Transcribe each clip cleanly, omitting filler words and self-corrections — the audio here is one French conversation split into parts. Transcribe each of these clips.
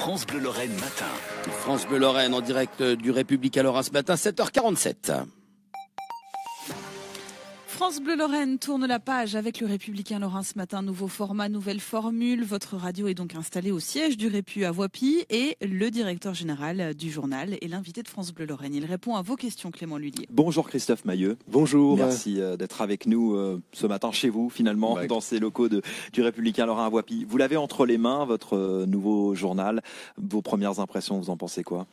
France Bleu Lorraine matin. France Bleu Lorraine en direct du Républicain Lorrain ce matin, 7h47. France Bleu Lorraine tourne la page avec le Républicain Lorrain ce matin. Nouveau format, nouvelle formule. Votre radio est donc installée au siège du Répu à Voipy et le directeur général du journal est l'invité de France Bleu Lorraine. Il répond à vos questions, Clément Lullier. Bonjour Christophe Mailleux. Bonjour. Merci d'être avec nous ce matin chez vous, finalement, dans ces locaux du Républicain Lorrain à Voipy. Vous l'avez entre les mains, votre nouveau journal. Vos premières impressions, vous en pensez quoi ?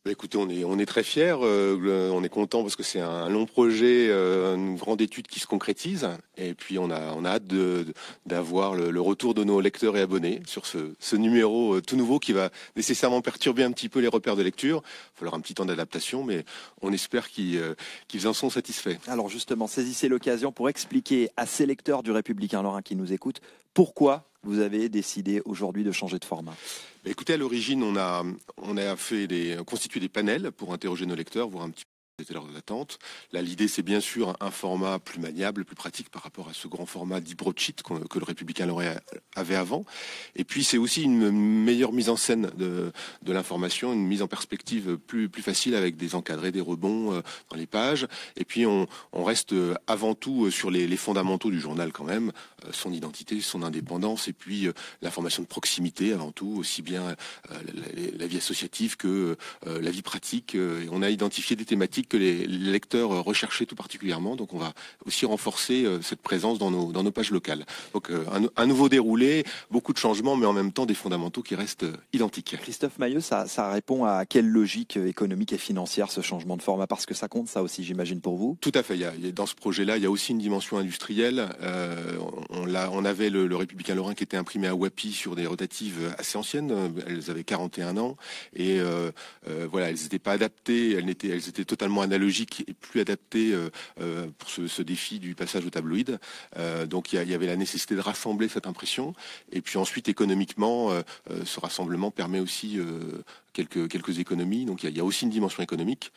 Écoutez, on est très fiers, on est content parce que c'est un long projet, une grande étude qui se concrétise. Et puis on a hâte d'avoir le retour de nos lecteurs et abonnés sur ce numéro tout nouveau qui va nécessairement perturber un petit peu les repères de lecture. Il va falloir un petit temps d'adaptation, mais on espère qu'ils en sont satisfaits. Alors justement, saisissez l'occasion pour expliquer à ces lecteurs du Républicain Lorrain qui nous écoutent pourquoi vous avez décidé aujourd'hui de changer de format. Écoutez, à l'origine, on a constitué des panels pour interroger nos lecteurs, voir un petit peu c'était leurs attentes. Là, l'idée, c'est bien sûr un format plus maniable, plus pratique par rapport à ce grand format dit broadsheet que le Républicain Lorrain avait avant. Et puis, c'est aussi une meilleure mise en scène de l'information, une mise en perspective plus facile avec des encadrés, des rebonds dans les pages. Et puis, on reste avant tout sur les fondamentaux du journal quand même, son identité, son indépendance, et puis l'information de proximité avant tout, aussi bien la vie associative que la vie pratique. Et on a identifié des thématiques que les lecteurs recherchaient tout particulièrement. Donc on va aussi renforcer cette présence dans nos pages locales. Donc un nouveau déroulé, beaucoup de changements, mais en même temps des fondamentaux qui restent identiques. Christophe Mailleux, ça répond à quelle logique économique et financière ce changement de format? Parce que ça compte, ça aussi, j'imagine, pour vous. Tout à fait. Dans ce projet-là, il y a aussi une dimension industrielle. On avait le Républicain Lorrain qui était imprimé à Voipy sur des rotatives assez anciennes. Elles avaient 41 ans. Et voilà, elles n'étaient pas adaptées. Elles étaient totalement analogiques et plus adaptées pour ce défi du passage au tabloïd. Donc il y avait la nécessité de rassembler cette impression. Et puis ensuite, économiquement, ce rassemblement permet aussi quelques économies. Donc il y a aussi une dimension économique.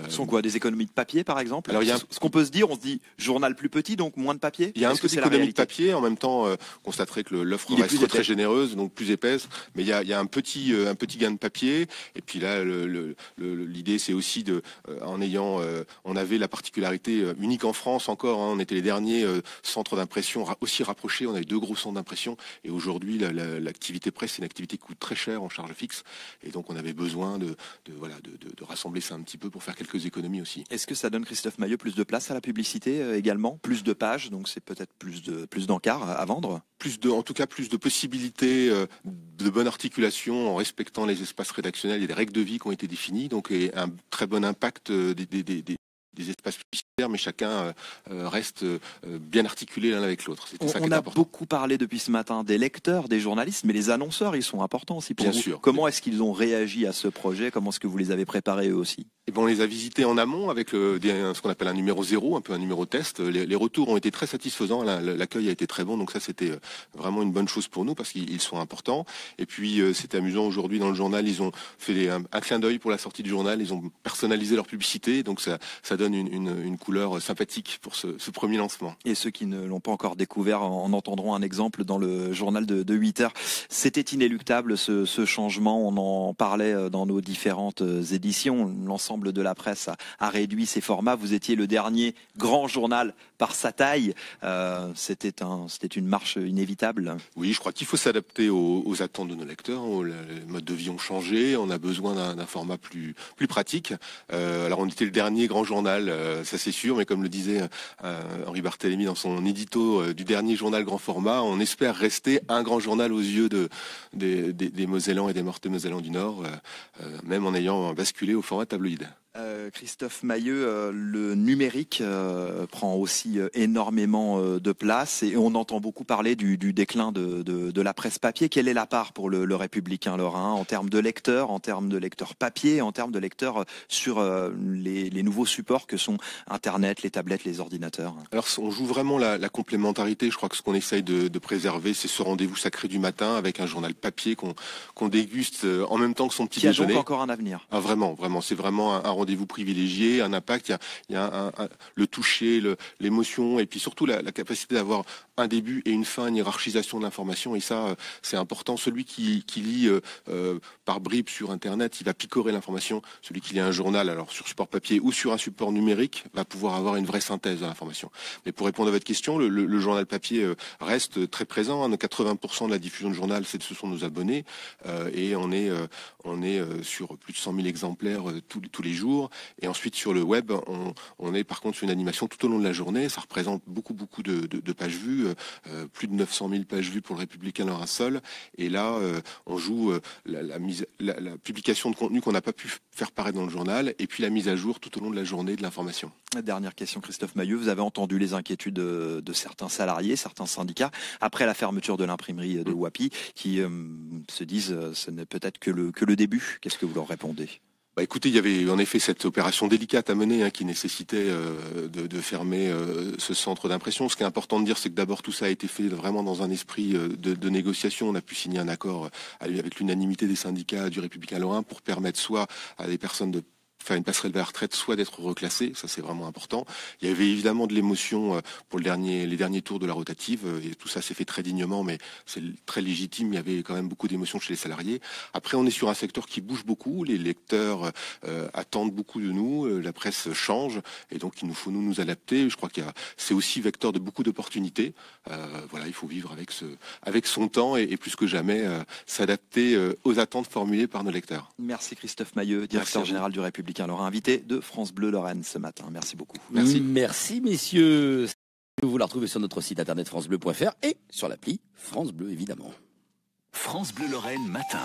Ce sont quoi, des économies de papier par exemple? Alors, ce qu'on peut se dire, on se dit journal plus petit, donc moins de papier. Il y a un peu d'économie de papier. En même temps, on constaterait que l'offre reste très généreuse, donc plus épaisse. Mais il y a un petit gain de papier. Et puis là, l'idée c'est aussi on avait la particularité unique en France encore. On était les derniers centres d'impression aussi rapprochés. On avait 2 gros centres d'impression. Et aujourd'hui, l'activité presse, c'est une activité qui coûte très cher en charge fixe. Et donc on avait besoin de rassembler ça un petit peu pour faire quelques économies aussi. Est-ce que ça donne, Christophe Mailleux, plus de place à la publicité également? Plus de pages, donc c'est peut-être plus d'encarts à vendre? En tout cas, plus de possibilités de bonne articulation en respectant les espaces rédactionnels et les règles de vie qui ont été définies. Donc un très bon impact des espaces publicitaires, mais chacun reste bien articulé l'un avec l'autre. On a beaucoup parlé depuis ce matin des lecteurs, des journalistes, mais les annonceurs, ils sont importants aussi pour vous. Bien sûr. Comment est-ce qu'ils ont réagi à ce projet? Comment est-ce que vous les avez préparés eux aussi? On les a visités en amont avec ce qu'on appelle un numéro 0, un peu un numéro test. Les retours ont été très satisfaisants, l'accueil a été très bon, donc ça c'était vraiment une bonne chose pour nous parce qu'ils sont importants. Et puis c'était amusant aujourd'hui dans le journal, ils ont fait un clin d'œil pour la sortie du journal, ils ont personnalisé leur publicité, donc ça donne une couleur sympathique pour ce premier lancement. Et ceux qui ne l'ont pas encore découvert en entendront un exemple dans le journal de 8h. C'était inéluctable ce changement, on en parlait dans nos différentes éditions. L'ensemble de la presse a réduit ses formats. Vous étiez le dernier grand journal par sa taille. C'était une marche inévitable. Oui, je crois qu'il faut s'adapter aux attentes de nos lecteurs. Les modes de vie ont changé. On a besoin d'un format plus pratique. Alors on était le dernier grand journal, ça c'est sûr, mais comme le disait Henri Barthélemy dans son édito du dernier journal grand format, on espère rester un grand journal aux yeux des Mosellans et des Meurthe-et-Mosellans du Nord, même en ayant basculé au format tabloïd. Christophe Mailleux, le numérique prend aussi énormément de place et on entend beaucoup parler du déclin de la presse papier. Quelle est la part pour le Républicain Lorrain en termes de lecteurs papier, en termes de lecteurs sur les nouveaux supports que sont Internet, les tablettes, les ordinateurs? Alors on joue vraiment la complémentarité. Je crois que ce qu'on essaye de préserver, c'est ce rendez-vous sacré du matin avec un journal papier qu'on déguste en même temps que son petit déjeuner. Qui a donc encore un avenir. Ah, vraiment, c'est vraiment un rendez-vous privilégié, un impact. Il y a le toucher, l'émotion, et puis surtout la capacité d'avoir un début et une fin, une hiérarchisation de l'information. Et ça, c'est important. Celui qui lit par bribes sur Internet, il va picorer l'information. Celui qui lit un journal, alors sur support papier ou sur un support numérique, va pouvoir avoir une vraie synthèse de l'information. Mais pour répondre à votre question, le journal papier reste très présent. 80% de la diffusion de journal, ce sont nos abonnés, et on est sur plus de 100 000 exemplaires tous les jours. Et ensuite sur le web, on est par contre sur une animation tout au long de la journée. Ça représente beaucoup de pages vues, plus de 900 000 pages vues pour le Républicain Lorrain seul. Et là, on joue la publication de contenu qu'on n'a pas pu faire paraître dans le journal, et puis la mise à jour tout au long de la journée de l'information. Dernière question, Christophe Mailleux. Vous avez entendu les inquiétudes de certains salariés, certains syndicats, après la fermeture de l'imprimerie de Wapi, qui se disent ce n'est peut-être que le début. Qu'est-ce que vous leur répondez ? Écoutez, il y avait en effet cette opération délicate à mener, qui nécessitait de fermer ce centre d'impression. Ce qui est important de dire, c'est que d'abord tout ça a été fait vraiment dans un esprit de négociation. On a pu signer un accord avec l'unanimité des syndicats du Républicain Lorrain pour permettre soit à des personnes de faire une passerelle vers la retraite, soit d'être reclassé, ça c'est vraiment important. Il y avait évidemment de l'émotion pour les derniers tours de la rotative, et tout ça s'est fait très dignement, mais c'est très légitime. Il y avait quand même beaucoup d'émotions chez les salariés. Après, on est sur un secteur qui bouge beaucoup, les lecteurs attendent beaucoup de nous, la presse change, et donc il nous faut nous adapter. Je crois c'est aussi vecteur de beaucoup d'opportunités. Voilà, il faut vivre avec son temps, et plus que jamais s'adapter aux attentes formulées par nos lecteurs. Merci Christophe Mailleux, directeur général du Républicain Lorrain, invité de France Bleu Lorraine ce matin. Merci beaucoup. Merci messieurs. Vous la retrouvez sur notre site internet francebleu.fr et sur l'appli France Bleu évidemment. France Bleu Lorraine matin.